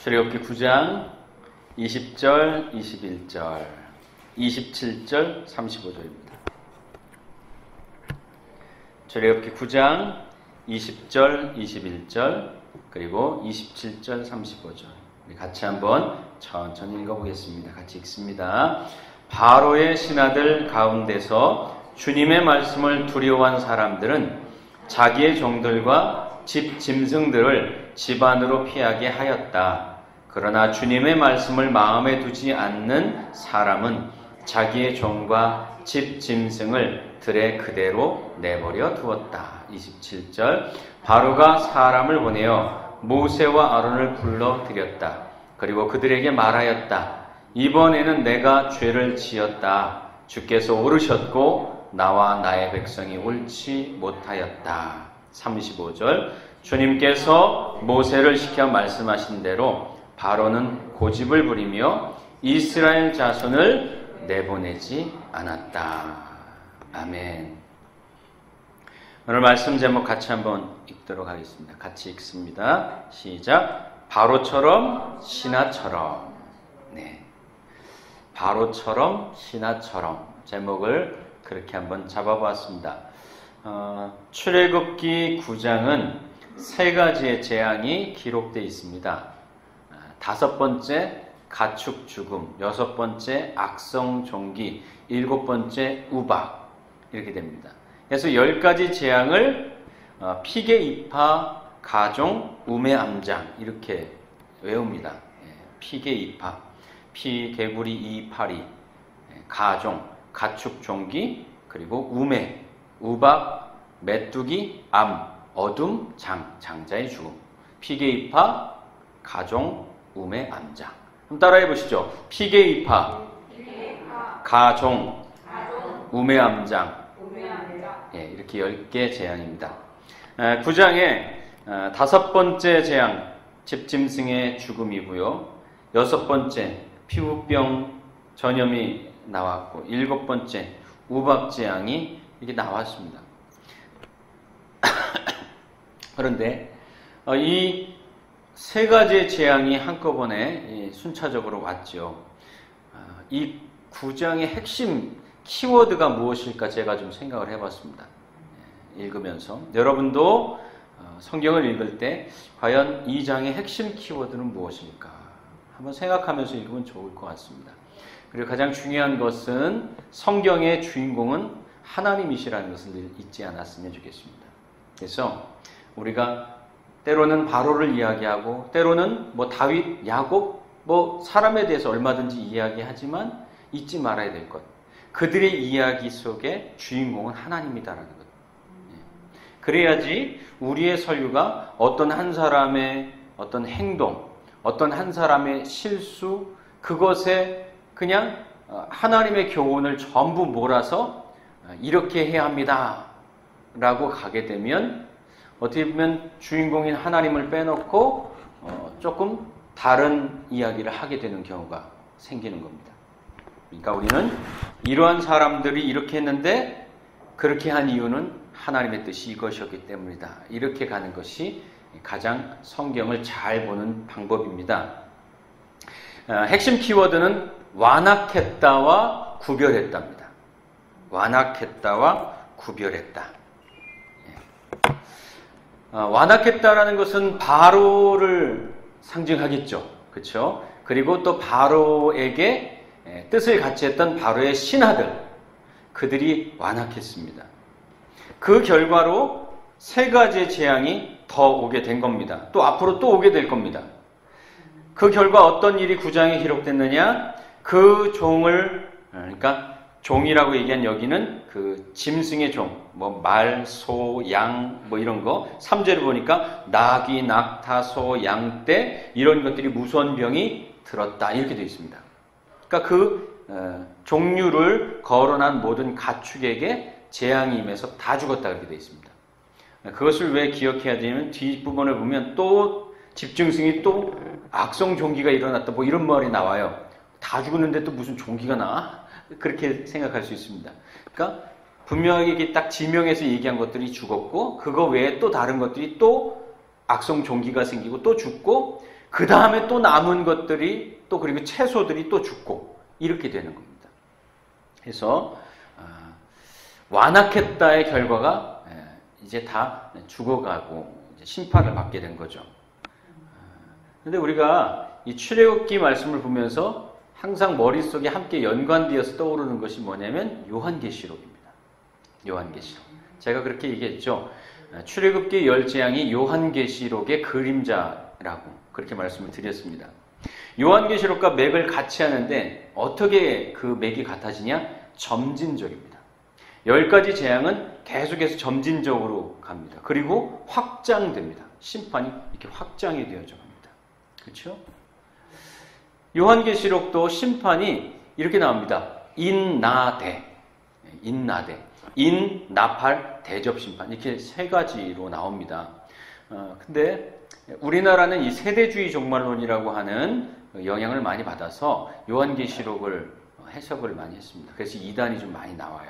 출애굽기 9장 20절, 21절, 27절, 35절입니다. 출애굽기 9장 20절, 21절, 그리고 27절, 35절. 우리 같이 한번 천천히 읽어보겠습니다. 같이 읽습니다. 바로의 신하들 가운데서 주님의 말씀을 두려워한 사람들은 자기의 종들과 집 짐승들을 집 안으로 피하게 하였다. 그러나 주님의 말씀을 마음에 두지 않는 사람은 자기의 종과 집 짐승을 들에 그대로 내버려 두었다. 27절. 바로가 사람을 보내어 모세와 아론을 불러들였다. 그리고 그들에게 말하였다. 이번에는 내가 죄를 지었다. 주께서 오르셨고 나와 나의 백성이 옳지 못하였다. 35절. 주님께서 모세를 시켜 말씀하신 대로 바로는 고집을 부리며 이스라엘 자손을 내보내지 않았다. 아멘. 오늘 말씀 제목 같이 한번 읽도록 하겠습니다. 같이 읽습니다. 시작. 바로처럼 신하처럼. 네. 바로처럼 신하처럼. 제목을 그렇게 한번 잡아보았습니다. 출애굽기 9장은 세 가지의 재앙이 기록되어 있습니다. 5번째 가축 죽음, 6번째 악성 종기, 7번째 우박, 이렇게 됩니다. 그래서 10가지 재앙을 피계 이파, 가종, 우매 암장 이렇게 외웁니다. 피계 이파, 피 개구리 이파리, 가종, 가축 종기, 그리고 우매, 우박, 메뚜기, 암, 어둠, 장자의 죽음. 피계이파, 가종, 우매, 암장. 그럼 따라해 보시죠. 피계이파, 가종, 우매, 암장. 예, 이렇게 10개 재앙입니다. 9장에 5번째 재앙, 집짐승의 죽음이고요. 6번째, 피부병 전염이 나왔고, 7번째, 우박 재앙이 이렇게 나왔습니다. 그런데 이 세 가지의 재앙이 한꺼번에 순차적으로 왔죠. 이 9장의 핵심 키워드가 무엇일까 제가 좀 생각을 해봤습니다. 읽으면서 여러분도 성경을 읽을 때 과연 이 장의 핵심 키워드는 무엇일까 한번 생각하면서 읽으면 좋을 것 같습니다. 그리고 가장 중요한 것은 성경의 주인공은 하나님이시라는 것을 잊지 않았으면 좋겠습니다. 그래서 우리가 때로는 바로를 이야기하고 때로는 다윗, 야곱, 사람에 대해서 얼마든지 이야기하지만 잊지 말아야 될 것. 그들의 이야기 속에 주인공은 하나님이다라는 것. 그래야지 우리의 설교가 어떤 한 사람의 어떤 행동, 어떤 한 사람의 실수, 그것에 그냥 하나님의 교훈을 전부 몰아서 이렇게 해야 합니다 라고 가게 되면 어떻게 보면 주인공인 하나님을 빼놓고 조금 다른 이야기를 하게 되는 경우가 생기는 겁니다. 그러니까 우리는 이러한 사람들이 이렇게 했는데 그렇게 한 이유는 하나님의 뜻이 이것이었기 때문이다. 이렇게 가는 것이 가장 성경을 잘 보는 방법입니다. 핵심 키워드는 완악했다와 구별했답니다. 완악했다와 구별했다. 완악했다라는 것은 바로를 상징하겠죠. 그렇죠? 그리고 또 바로에게 뜻을 같이 했던 바로의 신하들, 그들이 완악했습니다. 그 결과로 세 가지의 재앙이 더 오게 된 겁니다. 또 앞으로 또 오게 될 겁니다. 그 결과 어떤 일이 9장에 기록됐느냐? 그 종을, 그러니까 종이라고 얘기한 여기는 그 짐승의 종, 말, 소, 양, 이런 거. 3절을 보니까 나귀, 낙타, 소, 양떼 이런 것들이 무서운 병이 들었다 이렇게 되어 있습니다. 그러니까 그 종류를 거론한 모든 가축에게 재앙이 임해서 다 죽었다 그렇게 되어 있습니다. 그것을 왜 기억해야 되냐면 뒷부분에 보면 또 집짐승이 또 악성 종기가 일어났다 이런 말이 나와요. 다 죽었는데 또 무슨 종기가 나? 그렇게 생각할 수 있습니다. 그러니까 분명하게 딱 지명해서 얘기한 것들이 죽었고 그거 외에 또 다른 것들이 또 악성 종기가 생기고 또 죽고 그 다음에 또 남은 것들이 또 그리고 채소들이 또 죽고 이렇게 되는 겁니다. 그래서 완악했다의 결과가 이제 다 죽어가고 이제 심판을 받게 된 거죠. 그런데 우리가 이 출애굽기 말씀을 보면서 항상 머릿속에 함께 연관되어서 떠오르는 것이 뭐냐면 요한계시록입니다. 요한계시록. 제가 그렇게 얘기했죠. 출애굽기 10재앙이 요한계시록의 그림자라고 그렇게 말씀을 드렸습니다. 요한계시록과 맥을 같이 하는데 어떻게 그 맥이 같아지냐? 점진적입니다. 10가지 재앙은 계속해서 점진적으로 갑니다. 그리고 확장됩니다. 심판이 이렇게 확장이 되어져 갑니다. 그렇죠? 요한계시록도 심판이 이렇게 나옵니다. 인나대, 인나팔, 대접심판 이렇게 세 가지로 나옵니다. 근데 우리나라는 이 세대주의 종말론이라고 하는 영향을 많이 받아서 요한계시록을 해석을 많이 했습니다. 그래서 이단이 좀 많이 나와요.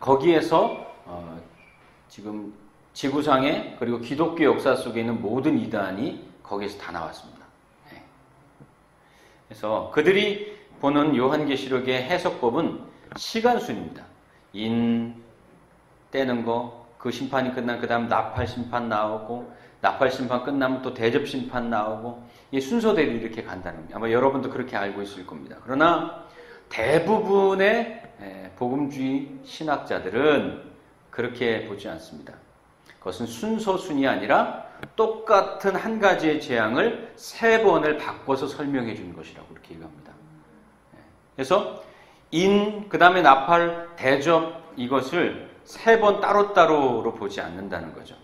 거기에서 지금 지구상에 그리고 기독교 역사 속에 있는 모든 이단이 거기에서 다 나왔습니다. 그래서 그들이 보는 요한계시록의 해석법은 시간순입니다. 인 떼는 거, 그 심판이 끝나면 그 다음 나팔 심판 나오고 나팔 심판 끝나면 또 대접 심판 나오고 이 순서대로 이렇게 간다는 겁니다. 아마 여러분도 그렇게 알고 있을 겁니다. 그러나 대부분의 복음주의 신학자들은 그렇게 보지 않습니다. 그것은 순서순이 아니라 똑같은 한 가지의 재앙을 3번을 바꿔서 설명해 주는 것이라고 그렇게 얘기합니다. 그래서 그 다음에 나팔, 대접 이것을 3번 따로따로로 보지 않는다는 거죠.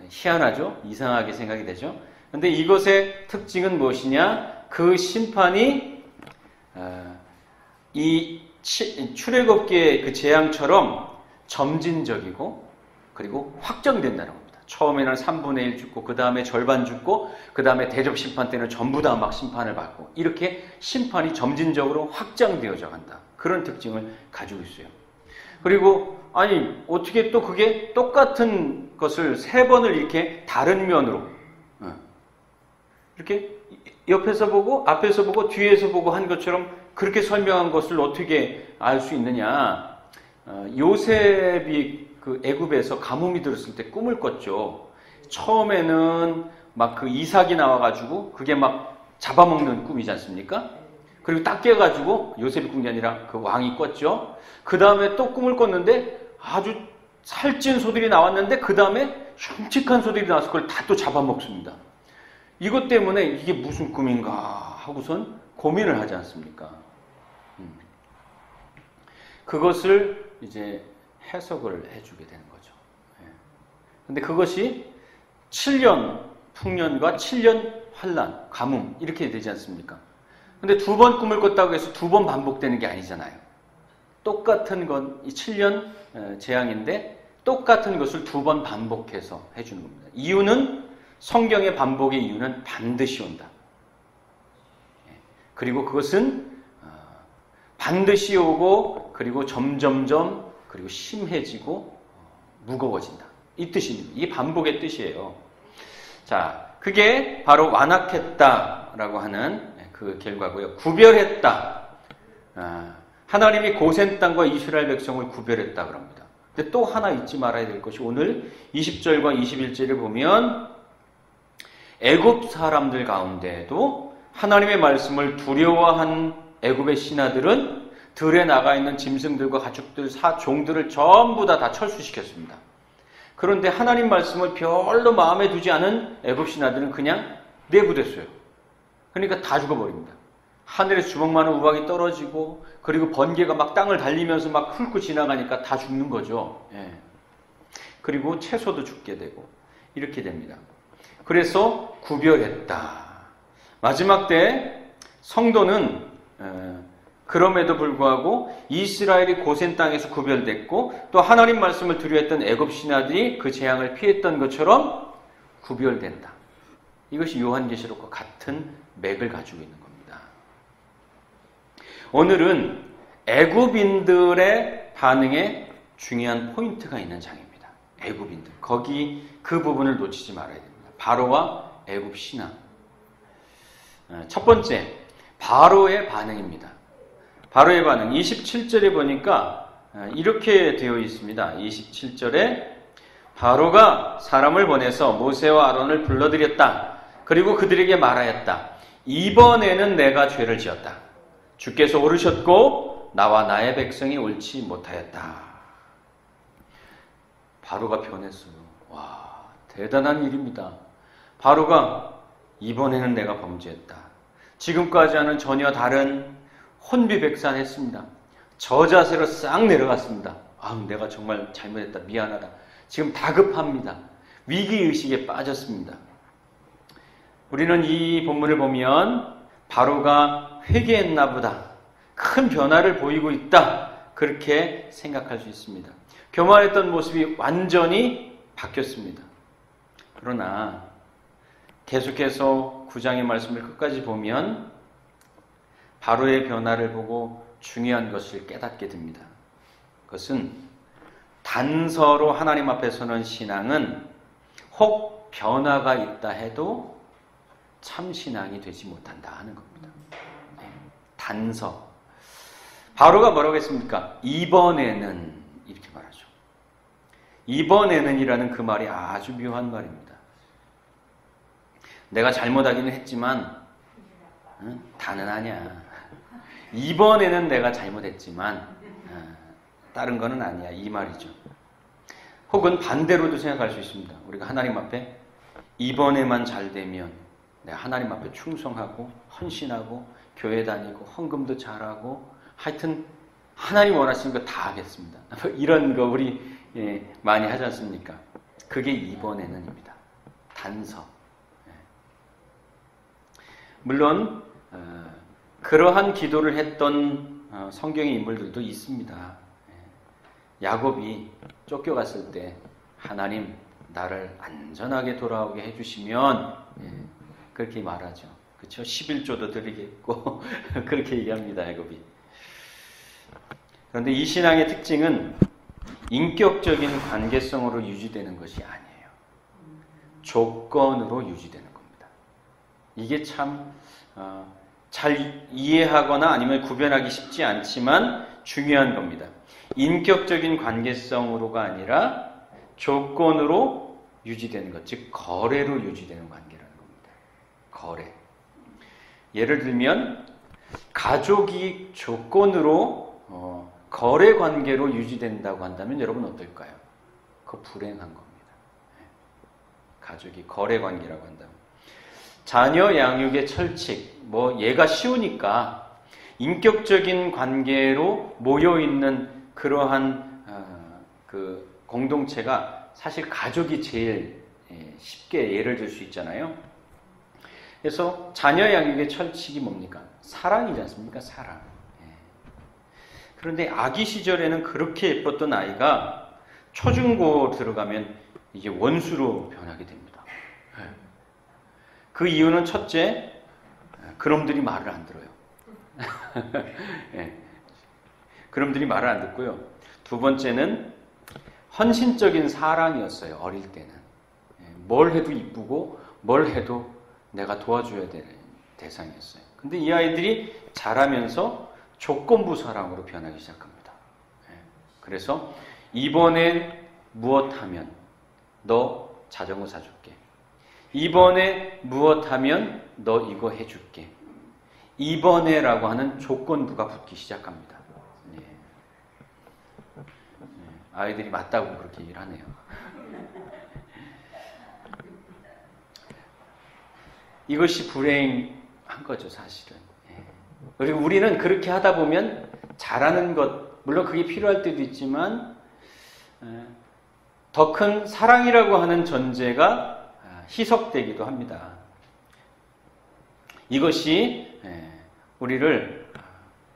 희한하죠? 이상하게 생각이 되죠? 그런데 이것의 특징은 무엇이냐? 그 심판이 이 출애굽기의 그 재앙처럼 점진적이고 그리고 확정된다는 겁니다. 처음에는 3분의 1 죽고 그 다음에 절반 죽고 그 다음에 대접 심판 때는 전부 다 막 심판을 받고 이렇게 심판이 점진적으로 확장되어져 간다. 그런 특징을 가지고 있어요. 그리고 아니 어떻게 또 그게 똑같은 것을 3번을 이렇게 다른 면으로 이렇게 옆에서 보고 앞에서 보고 뒤에서 보고 한 것처럼 그렇게 설명한 것을 어떻게 알 수 있느냐? 요셉이 그 애굽에서 가뭄이 들었을 때 꿈을 꿨죠. 처음에는 막 그 이삭이 나와가지고 그게 막 잡아먹는 꿈이지 않습니까? 그리고 딱 깨가지고 요셉이 꾼 게 아니라 그 왕이 꿨죠. 그 다음에 또 꿈을 꿨는데 아주 살찐 소들이 나왔는데 그 다음에 흉측한 소들이 나와서 그걸 다 또 잡아먹습니다. 이것 때문에 이게 무슨 꿈인가 하고선 고민을 하지 않습니까? 그것을 이제 해석을 해주게 되는 거죠. 근데 그것이 7년 풍년과 7년 환란, 가뭄 이렇게 되지 않습니까? 근데 2번 꿈을 꿨다고 해서 2번 반복되는 게 아니잖아요. 똑같은 건 이 7년 재앙인데 똑같은 것을 2번 반복해서 해주는 겁니다. 이유는 성경의 반복의 이유는 반드시 온다. 그리고 그것은 반드시 오고 그리고 점점점 그리고 심해지고 무거워진다. 이 뜻입니다. 이 반복의 뜻이에요. 자, 그게 바로 완악했다라고 하는 그 결과고요. 구별했다. 하나님이 고센 땅과 이스라엘 백성을 구별했다 그럽니다. 근데 또 하나 잊지 말아야 될 것이 오늘 20절과 21절을 보면 애굽 사람들 가운데에도 하나님의 말씀을 두려워한 애굽의 신하들은 들에 나가 있는 짐승들과 가축들, 종들을 전부 다 철수시켰습니다. 그런데 하나님 말씀을 별로 마음에 두지 않은 애굽 신하들은 그냥 내부됐어요. 그러니까 다 죽어버립니다. 하늘에서 주먹만한 우박이 떨어지고 그리고 번개가 막 땅을 달리면서 막 훑고 지나가니까 다 죽는 거죠. 그리고 채소도 죽게 되고 이렇게 됩니다. 그래서 구별했다. 마지막 때 성도는 그럼에도 불구하고 이스라엘이 고센 땅에서 구별됐고 또 하나님 말씀을 두려워했던 애굽 신하들이 그 재앙을 피했던 것처럼 구별된다. 이것이 요한계시록과 같은 맥을 가지고 있는 겁니다. 오늘은 애굽인들의 반응에 중요한 포인트가 있는 장입니다. 애굽인들. 거기 그 부분을 놓치지 말아야 됩니다. 바로와 애굽 신앙. 첫 번째, 바로의 반응입니다. 바로의 반응. 27절에 보니까 이렇게 되어 있습니다. 27절에 바로가 사람을 보내서 모세와 아론을 불러들였다. 그리고 그들에게 말하였다. 이번에는 내가 죄를 지었다. 주께서 오르셨고 나와 나의 백성이 옳지 못하였다. 바로가 변했어요. 와, 대단한 일입니다. 바로가 이번에는 내가 범죄했다. 지금까지와는 전혀 다른 혼비백산했습니다. 저 자세로 싹 내려갔습니다. 내가 정말 잘못했다. 미안하다. 지금 다급합니다. 위기의식에 빠졌습니다. 우리는 이 본문을 보면 바로가 회개했나 보다. 큰 변화를 보이고 있다. 그렇게 생각할 수 있습니다. 교만했던 모습이 완전히 바뀌었습니다. 그러나 계속해서 9장의 말씀을 끝까지 보면 바로의 변화를 보고 중요한 것을 깨닫게 됩니다. 그것은 단서로 하나님 앞에 서는 신앙은 혹 변화가 있다 해도 참 신앙이 되지 못한다 하는 겁니다. 단서. 바로가 뭐라고 했습니까? 이번에는 이렇게 말하죠. 이번에는 이라는 그 말이 아주 묘한 말입니다. 내가 잘못하기는 했지만 다는 아니야. 이번에는 내가 잘못했지만 다른 거는 아니야. 이 말이죠. 혹은 반대로도 생각할 수 있습니다. 우리가 하나님 앞에 이번에만 잘 되면 내가 하나님 앞에 충성하고 헌신하고 교회 다니고 헌금도 잘하고 하여튼 하나님 원하시는 거 다 하겠습니다. 이런 거 우리 많이 하지 않습니까? 그게 이번에는입니다. 단서. 물론 그러한 기도를 했던 성경의 인물들도 있습니다. 야곱이 쫓겨갔을 때 하나님 나를 안전하게 돌아오게 해주시면 그렇게 말하죠. 그렇죠? 11조도 드리겠고 그렇게 얘기합니다. 야곱이. 그런데 이 신앙의 특징은 인격적인 관계성으로 유지되는 것이 아니에요. 조건으로 유지되는 겁니다. 이게 참 잘 이해하거나 아니면 구별하기 쉽지 않지만 중요한 겁니다. 인격적인 관계성으로가 아니라 조건으로 유지되는 것, 즉 거래로 유지되는 관계라는 겁니다. 거래. 예를 들면 가족이 조건으로 거래 관계로 유지된다고 한다면 여러분 어떨까요? 그거 불행한 겁니다. 가족이 거래 관계라고 한다면. 자녀 양육의 철칙, 얘가 쉬우니까 인격적인 관계로 모여있는 그러한 그 공동체가 사실 가족이 제일 쉽게 예를 들 수 있잖아요. 그래서 자녀 양육의 철칙이 뭡니까? 사랑이지 않습니까? 사랑. 그런데 아기 시절에는 그렇게 예뻤던 아이가 초중고 들어가면 이게 원수로 변하게 됩니다. 그 이유는 첫째, 그놈들이 말을 안 들어요. 그놈들이 말을 안 듣고요. 두 번째는 헌신적인 사랑이었어요. 어릴 때는. 뭘 해도 이쁘고 뭘 해도 내가 도와줘야 될 대상이었어요. 근데 이 아이들이 자라면서 조건부 사랑으로 변하기 시작합니다. 그래서 이번에 무엇 하면 너 자전거 사줄게. 이번에 무엇 하면 너 이거 해줄게. 이번에라고 하는 조건부가 붙기 시작합니다. 아이들이 맞다고 그렇게 얘기를 하네요. 이것이 불행한 거죠, 사실은. 그리고 우리는 그렇게 하다 보면 잘하는 것, 물론 그게 필요할 때도 있지만 더 큰 사랑이라고 하는 전제가 희석되기도 합니다. 이것이 우리를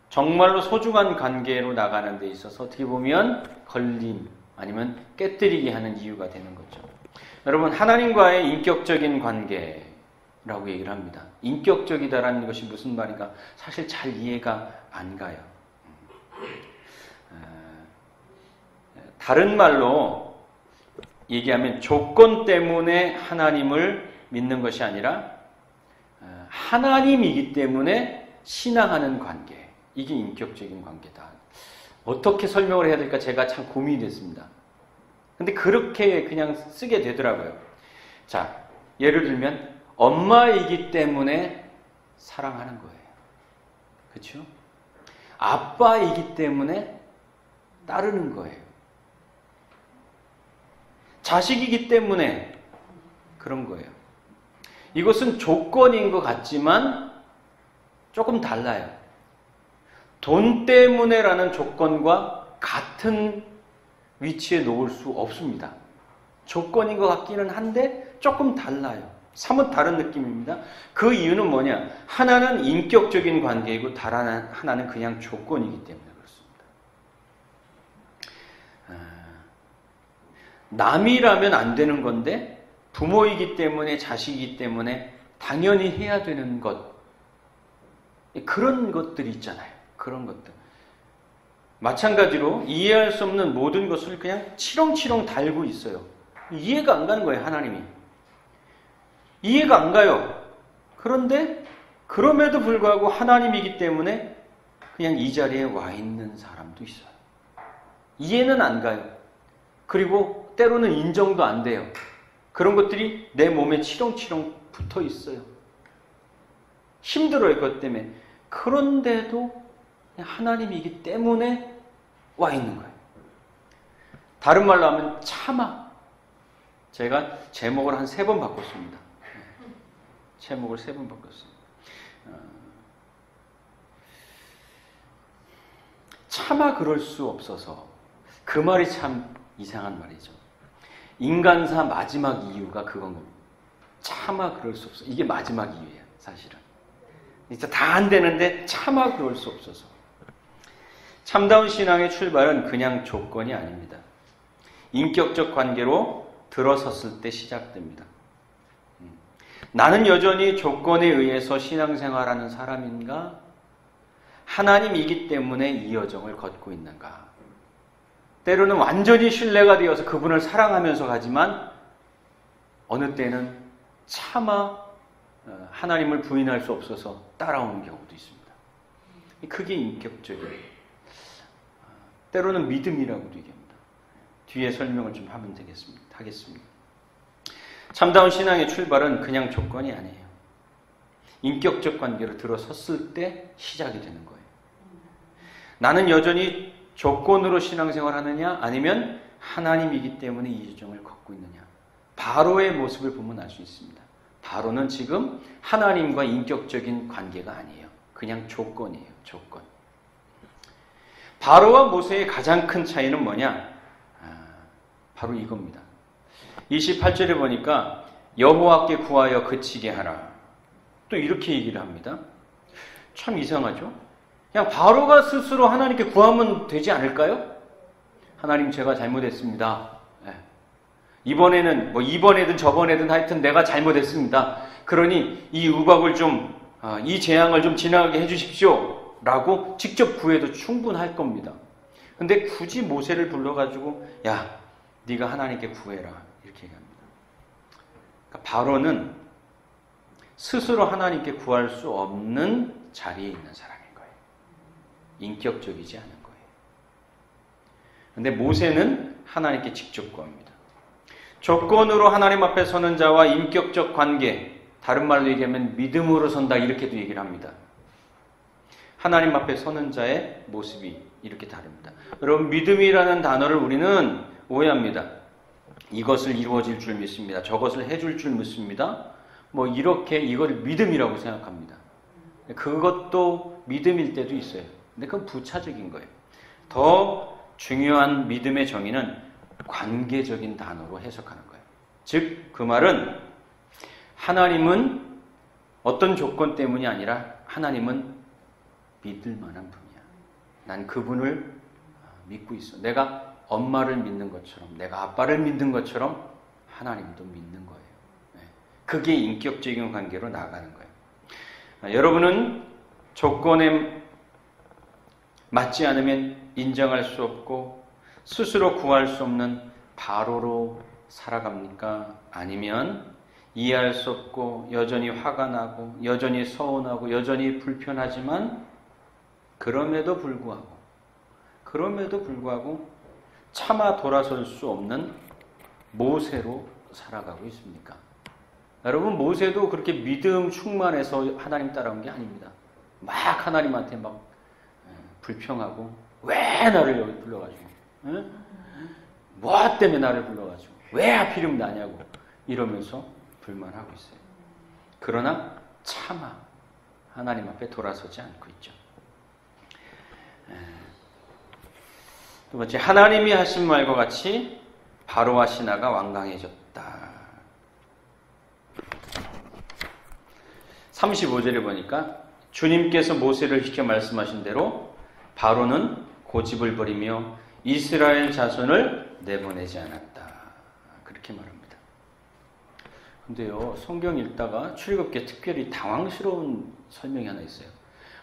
정말로 소중한 관계로 나가는 데 있어서 어떻게 보면 걸림 아니면 깨뜨리게 하는 이유가 되는 거죠. 여러분, 하나님과의 인격적인 관계라고 얘기를 합니다. 인격적이다라는 것이 무슨 말인가 사실 잘 이해가 안 가요. 다른 말로 얘기하면 조건 때문에 하나님을 믿는 것이 아니라 하나님이기 때문에 신앙하는 관계. 이게 인격적인 관계다. 어떻게 설명을 해야 될까 제가 참 고민이 됐습니다. 근데 그렇게 그냥 쓰게 되더라고요. 자, 예를 들면 엄마이기 때문에 사랑하는 거예요. 그렇죠? 아빠이기 때문에 따르는 거예요. 자식이기 때문에 그런 거예요. 이것은 조건인 것 같지만 조금 달라요. 돈 때문에라는 조건과 같은 위치에 놓을 수 없습니다. 조건인 것 같기는 한데 조금 달라요. 사뭇 다른 느낌입니다. 그 이유는 뭐냐? 하나는 인격적인 관계이고 다른 하나는 그냥 조건이기 때문에 그렇습니다. 남이라면 안 되는 건데 부모이기 때문에 자식이기 때문에 당연히 해야 되는 것, 그런 것들이 있잖아요. 그런 것들. 마찬가지로 이해할 수 없는 모든 것을 그냥 치렁치렁 달고 있어요. 이해가 안 가는 거예요. 하나님이. 이해가 안 가요. 그런데 그럼에도 불구하고 하나님이기 때문에 그냥 이 자리에 와 있는 사람도 있어요. 이해는 안 가요. 그리고 때로는 인정도 안 돼요. 그런 것들이 내 몸에 치렁치렁 붙어 있어요. 힘들어요. 그것 때문에. 그런데도 하나님이기 때문에 와 있는 거예요. 다른 말로 하면 참아. 제가 제목을 한 3번 바꿨습니다. 제목을 3번 바꿨습니다. 차마 그럴 수 없어서. 그 말이 참 이상한 말이죠. 인간사 마지막 이유가 그건 겁니다. 차마 그럴 수 없어. 이게 마지막 이유예요. 사실은. 진짜 다 안 되는데 차마 그럴 수 없어서. 참다운 신앙의 출발은 그냥 조건이 아닙니다. 인격적 관계로 들어섰을 때 시작됩니다. 나는 여전히 조건에 의해서 신앙생활하는 사람인가? 하나님이기 때문에 이 여정을 걷고 있는가? 때로는 완전히 신뢰가 되어서 그분을 사랑하면서 가지만 어느 때는 차마 하나님을 부인할 수 없어서 따라오는 경우도 있습니다. 그게 인격적이에요. 때로는 믿음이라고도 얘기합니다. 뒤에 설명을 좀 하면 하겠습니다. 참다운 신앙의 출발은 그냥 조건이 아니에요. 인격적 관계로 들어섰을 때 시작이 되는 거예요. 나는 여전히 조건으로 신앙생활하느냐 아니면 하나님이기 때문에 이 여정을 걷고 있느냐. 바로의 모습을 보면 알 수 있습니다. 바로는 지금 하나님과 인격적인 관계가 아니에요. 그냥 조건이에요. 조건. 바로와 모세의 가장 큰 차이는 뭐냐? 바로 이겁니다. 28절에 보니까 여호와께 구하여 그치게 하라. 또 이렇게 얘기를 합니다. 참 이상하죠? 그냥 바로가 스스로 하나님께 구하면 되지 않을까요? 하나님 제가 잘못했습니다. 이번에든 저번에든 하여튼 내가 잘못했습니다. 그러니 이 우박을 이 재앙을 좀 지나가게 해주십시오. 라고 직접 구해도 충분할 겁니다. 근데 굳이 모세를 불러가지고 야, 네가 하나님께 구해라. 이렇게 얘기합니다. 그러니까 바로는 스스로 하나님께 구할 수 없는 자리에 있는 사람인 거예요. 인격적이지 않은 거예요. 근데 모세는 하나님께 직접 구합니다. 조건으로 하나님 앞에 서는 자와 인격적 관계, 다른 말로 얘기하면 믿음으로 선다 이렇게도 얘기를 합니다. 하나님 앞에 서는 자의 모습이 이렇게 다릅니다. 여러분 믿음이라는 단어를 우리는 오해합니다. 이것을 이루어질 줄 믿습니다. 저것을 해줄 줄 믿습니다. 이렇게 이걸 믿음이라고 생각합니다. 그것도 믿음일 때도 있어요. 근데 그건 부차적인 거예요. 더 중요한 믿음의 정의는 관계적인 단어로 해석하는 거예요. 즉, 그 말은 하나님은 어떤 조건 때문이 아니라 하나님은 믿을 만한 분이야. 난 그분을 믿고 있어. 내가 엄마를 믿는 것처럼, 내가 아빠를 믿는 것처럼 하나님도 믿는 거예요. 그게 인격적인 관계로 나아가는 거예요. 여러분은 조건에 맞지 않으면 인정할 수 없고 스스로 구할 수 없는 바로로 살아갑니까? 아니면 이해할 수 없고 여전히 화가 나고 여전히 서운하고 여전히 불편하지만 그럼에도 불구하고 차마 돌아설 수 없는 모세로 살아가고 있습니까? 여러분, 모세도 그렇게 믿음 충만해서 하나님 따라온 게 아닙니다. 막 하나님한테 막 불평하고 왜 나를 여기 불러가지고 뭐 때문에 나를 불러가지고 왜 하필이면 나냐고 이러면서 불만하고 있어요. 그러나 차마 하나님 앞에 돌아서지 않고 있죠. 두 번째, 하나님이 하신 말과 같이 바로와 신하가 완강해졌다. 35절에 보니까 주님께서 모세를 시켜 말씀하신 대로 바로는 고집을 버리며 이스라엘 자손을 내보내지 않았다. 그렇게 말합니다. 근데요, 성경 읽다가 출애굽기에 특별히 당황스러운 설명이 하나 있어요.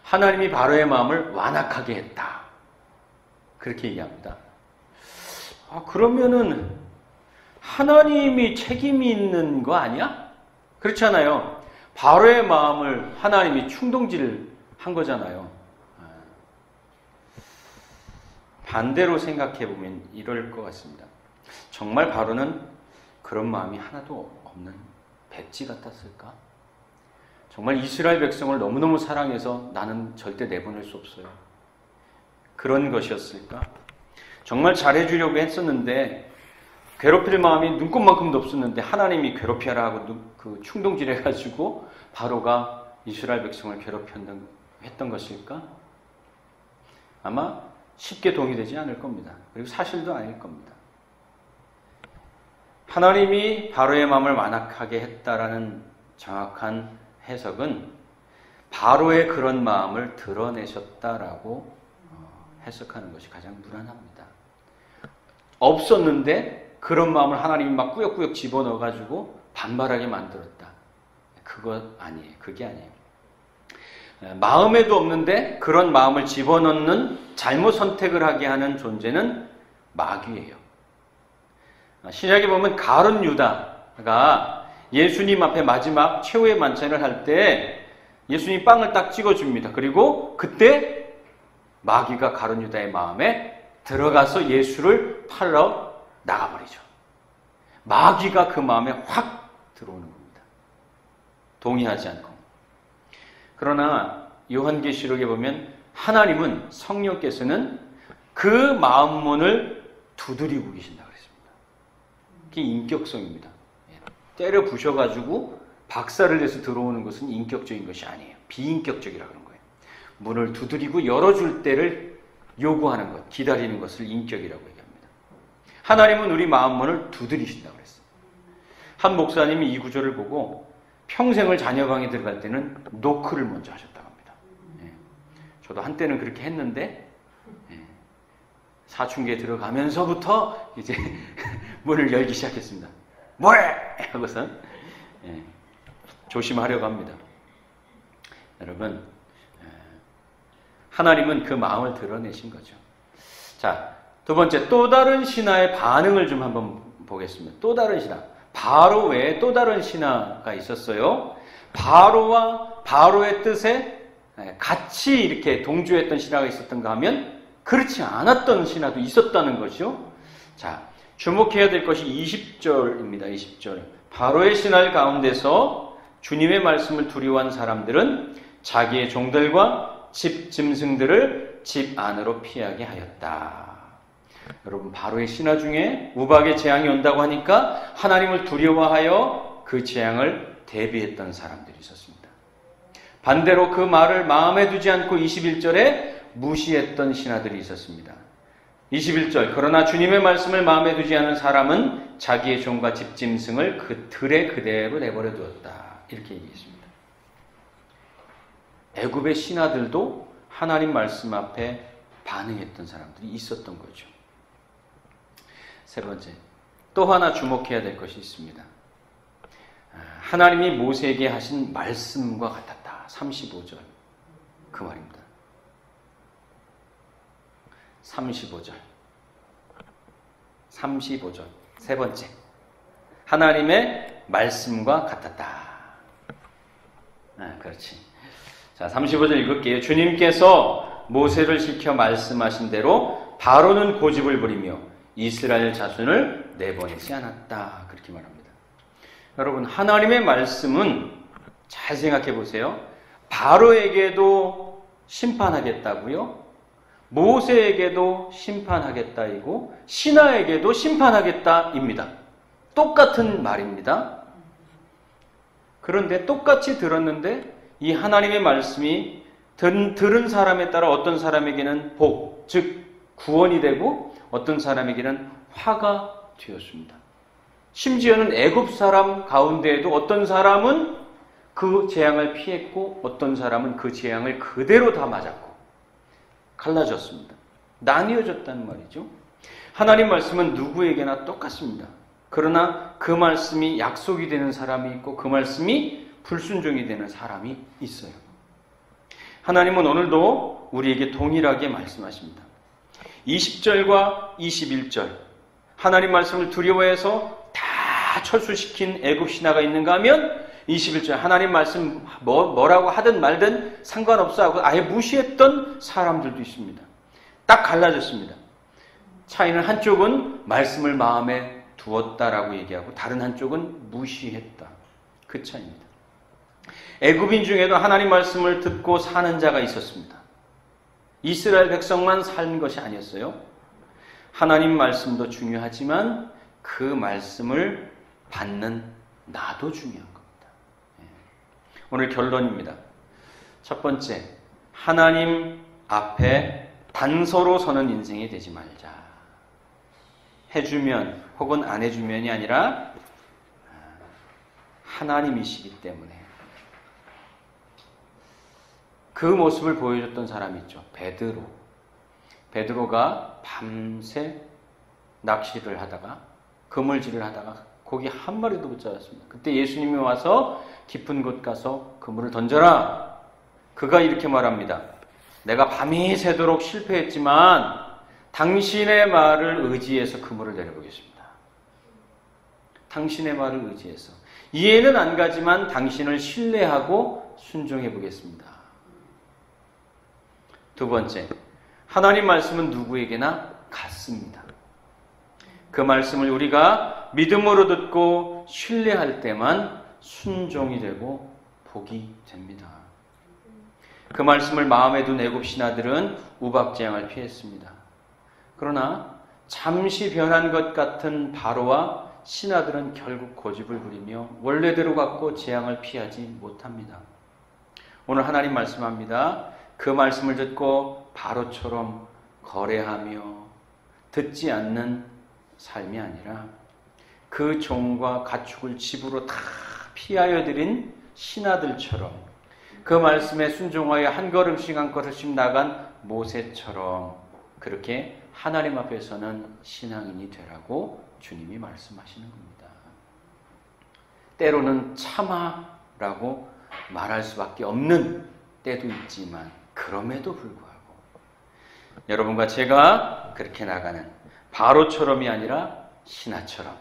하나님이 바로의 마음을 완악하게 했다. 그렇게 얘기합니다. 그러면은 하나님이 책임이 있는 거 아니야? 그렇잖아요. 바로의 마음을 하나님이 충동질을 한 거잖아요. 반대로 생각해 보면 이럴 것 같습니다. 정말 바로는 그런 마음이 하나도 없는 백지 같았을까? 정말 이스라엘 백성을 너무너무 사랑해서 나는 절대 내보낼 수 없어요. 그런 것이었을까? 정말 잘해주려고 했었는데 괴롭힐 마음이 눈꼽만큼도 없었는데 하나님이 괴롭혀라 하고 그 충동질해가지고 바로가 이스라엘 백성을 괴롭혔던 것일까? 아마 쉽게 동의되지 않을 겁니다. 그리고 사실도 아닐 겁니다. 하나님이 바로의 마음을 완악하게 했다라는 정확한 해석은 바로의 그런 마음을 드러내셨다라고 해석하는 것이 가장 무난합니다. 없었는데 그런 마음을 하나님이 막 꾸역꾸역 집어넣어가지고 반발하게 만들었다. 그게 아니에요. 마음에도 없는데 그런 마음을 집어넣는 잘못 선택을 하게 하는 존재는 마귀예요. 신약에 보면 가룟 유다가 예수님 앞에 마지막 최후의 만찬을 할 때 예수님 빵을 딱 찍어줍니다. 그리고 그때 마귀가 가룟 유다의 마음에 들어가서 예수를 팔러 나가버리죠. 마귀가 그 마음에 확 들어오는 겁니다. 동의하지 않고. 그러나 요한계시록에 보면 하나님은 성령께서는 그 마음문을 두드리고 계신다 그랬습니다. 그게 인격성입니다. 때려 부셔가지고 박살을 내서 들어오는 것은 인격적인 것이 아니에요. 비인격적이라 그런 거예요. 문을 두드리고 열어줄 때를 요구하는 것, 기다리는 것을 인격이라고 얘기합니다. 하나님은 우리 마음문을 두드리신다고 그랬어요. 한 목사님이 이 구절을 보고 평생을 자녀 방에 들어갈 때는 노크를 먼저 하셨다고 합니다. 저도 한때는 그렇게 했는데 사춘기에 들어가면서부터 이제 문을 열기 시작했습니다. 뭐해? 하고서 조심하려고 합니다. 여러분, 하나님은 그 마음을 드러내신 거죠. 자, 두 번째, 또 다른 신하의 반응을 좀 한번 보겠습니다. 또 다른 신하. 바로 외에 또 다른 신하가 있었어요. 바로와 바로의 뜻에 같이 이렇게 동조했던 신하가 있었던가 하면 그렇지 않았던 신하도 있었다는 것이죠. 자, 주목해야 될 것이 20절입니다. 20절. 바로의 신하 가운데서 주님의 말씀을 두려워한 사람들은 자기의 종들과 집 짐승들을 집 안으로 피하게 하였다. 여러분, 바로의 신하 중에 우박의 재앙이 온다고 하니까 하나님을 두려워하여 그 재앙을 대비했던 사람들이 있었습니다. 반대로 그 말을 마음에 두지 않고 21절에 무시했던 신하들이 있었습니다. 21절, 그러나 주님의 말씀을 마음에 두지 않은 사람은 자기의 종과 집 짐승을 그 들에 그대로 내버려 두었다. 이렇게 얘기했습니다. 애굽의 신하들도 하나님 말씀 앞에 반응했던 사람들이 있었던 거죠. 세 번째, 또 하나 주목해야 될 것이 있습니다. 하나님이 모세에게 하신 말씀과 같았다. 35절. 그 말입니다. 35절. 세 번째. 하나님의 말씀과 같았다. 그렇지. 자, 35절 읽을게요. 주님께서 모세를 시켜 말씀하신 대로 바로는 고집을 부리며 이스라엘 자손을 내보내지 않았다. 그렇게 말합니다. 여러분, 하나님의 말씀은 잘 생각해 보세요. 바로에게도 심판하겠다고요. 모세에게도 심판하겠다이고 신하에게도 심판하겠다입니다. 똑같은 말입니다. 그런데 똑같이 들었는데 이 하나님의 말씀이 들은 사람에 따라 어떤 사람에게는 복, 즉 구원이 되고 어떤 사람에게는 화가 되었습니다. 심지어는 애굽 사람 가운데에도 어떤 사람은 그 재앙을 피했고 어떤 사람은 그 재앙을 그대로 다 맞았고 갈라졌습니다. 나뉘어졌다는 말이죠. 하나님 말씀은 누구에게나 똑같습니다. 그러나 그 말씀이 약속이 되는 사람이 있고 그 말씀이 불순종이 되는 사람이 있어요. 하나님은 오늘도 우리에게 동일하게 말씀하십니다. 20절과 21절 하나님 말씀을 두려워해서 다 철수시킨 애굽 신하가 있는가 하면 21절 하나님 말씀 뭐라고 하든 말든 상관없어 하고 아예 무시했던 사람들도 있습니다. 딱 갈라졌습니다. 차이는 한쪽은 말씀을 마음에 두었다라고 얘기하고 다른 한쪽은 무시했다. 그 차이입니다. 애굽인 중에도 하나님 말씀을 듣고 사는 자가 있었습니다. 이스라엘 백성만 산 것이 아니었어요. 하나님 말씀도 중요하지만 그 말씀을 받는 나도 중요한 겁니다. 오늘 결론입니다. 첫 번째, 하나님 앞에 단서로 서는 인생이 되지 말자. 해주면 혹은 안 해주면이 아니라 하나님이시기 때문에 그 모습을 보여줬던 사람이 있죠. 베드로. 베드로가 밤새 낚시를 하다가 그물질을 하다가 고기 한 마리도 못 잡았습니다. 그때 예수님이 와서 깊은 곳 가서 그물을 던져라. 그가 이렇게 말합니다. 내가 밤이 새도록 실패했지만 당신의 말을 의지해서 그물을 내려보겠습니다. 당신의 말을 의지해서. 이해는 안 가지만 당신을 신뢰하고 순종해 보겠습니다. 두 번째, 하나님 말씀은 누구에게나 같습니다. 그 말씀을 우리가 믿음으로 듣고 신뢰할 때만 순종이 되고 복이 됩니다. 그 말씀을 마음에 둔 애굽 신하들은 우박재앙을 피했습니다. 그러나 잠시 변한 것 같은 바로와 신하들은 결국 고집을 부리며 원래대로 갖고 재앙을 피하지 못합니다. 오늘 하나님 말씀합니다. 그 말씀을 듣고 바로처럼 거래하며 듣지 않는 삶이 아니라 그 종과 가축을 집으로 다 피하여 드린 신하들처럼 그 말씀에 순종하여 한 걸음씩 한 걸음씩 나간 모세처럼 그렇게 하나님 앞에서는 신앙인이 되라고 주님이 말씀하시는 겁니다. 때로는 참아라고 말할 수밖에 없는 때도 있지만 그럼에도 불구하고 여러분과 제가 그렇게 나가는 바로처럼이 아니라 신하처럼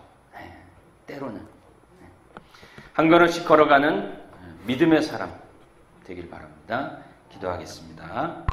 때로는 한 걸음씩 걸어가는 믿음의 사람 되길 바랍니다. 기도하겠습니다.